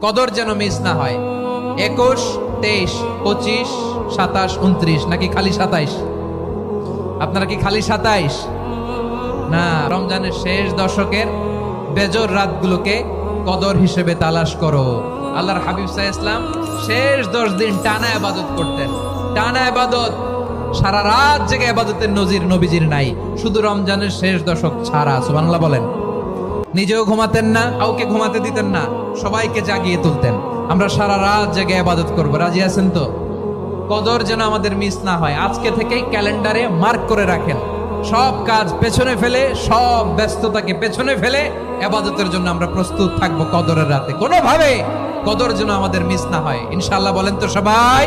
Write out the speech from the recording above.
কদর যেন মিস না হয়। 21, 23, 25, 27, 29 নাকি খালি 27? আপনারা কি খালি 27? না, রমজানের শেষ দশকের বেজর রাতগুলোকে কদর হিসেবে তালাশ করো। আল্লাহর হাবিব সাল্লাল্লাহু আলাইহি ওয়াসাল্লাম শেষ 10 দিন টানা ইবাদত করতেন, টানা ইবাদত, সারা রাত জেগে ইবাদতের নজির নবীজির নাই, শুধু রমজানের শেষ দশক ছাড়া। সুবহানাল্লাহ বলেন। নিজেও ঘুমাতেন না, কাউকে ঘুমাতে দিতেন না, সবাইকে জাগিয়ে তুলতেন। আমরা সারা রাত জেগে ইবাদত করব, রাজি আছেন তো? কদর যেন আমাদের মিস না হয়। আজকে থেকেই ক্যালেন্ডারে মার্ক করে রাখেন, সব কাজ পেছনে ফেলে, সব ব্যস্ততাকে পেছনে ফেলে ইবাদতের জন্য আমরা প্রস্তুত থাকবো কদরের রাতে। কোনোভাবে কদর যেন আমাদের মিস না হয়, ইনশাআল্লাহ। বলেন তো সবাই।